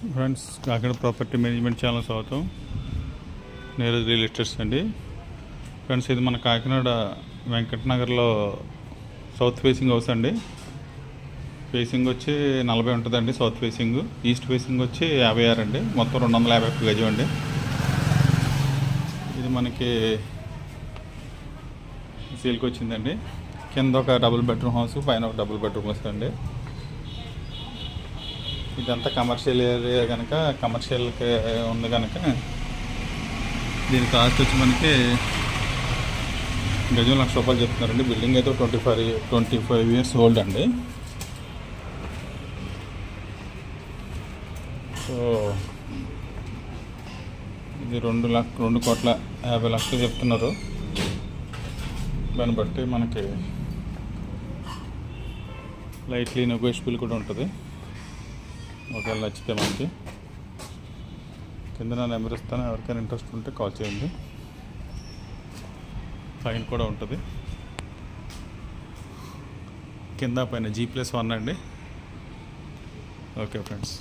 Friends, Kakinada property management channel స్వాగతం. Neeraj real estates అండి. Friends, ఇది మన కాకినాడ వెంకటనగర్లో సౌత్ ఫేసింగ్ హౌస్ అండి. ఫేసింగ్ వచ్చి 40 ఉంటుందండి. South facing. ఈస్ట్ ఫేసింగ్ వచ్చి 56 అండి. మొత్తం 250 గజం అండి. ఇది మనకి సేల్కి వచ్చిందండి. కింద ఒక డబుల్ బెడ్రూమ్ హౌస్, పైన ఒక డబుల్ బెడ్రూమ్ హౌస్ అండి. ఇదంతా కమర్షియల్ ఏరియా కనుక, కమర్షియల్కి ఉంది కనుక దీని కాస్ట్ వచ్చి మనకి గజం ₹1,00,000 చెప్తున్నారండి. బిల్డింగ్ అయితే 25 ఇయర్స్ ఓల్డ్ అండి. సో ఇది 2,50,00,000 చెప్తున్నారు. దాన్ని బట్టి మనకి లైట్లీ నెగోషియబుల్ కూడా ఉంటుంది. ఒకవేళ నచ్చితే మనకి కింద నా నెంబర్ ఇస్తాను. ఎవరికైనా ఇంట్రెస్ట్ ఉంటే కాల్ చేయండి. ఫైన్ కూడా ఉంటుంది. కింద పైన G+1 అండి. Okay friends.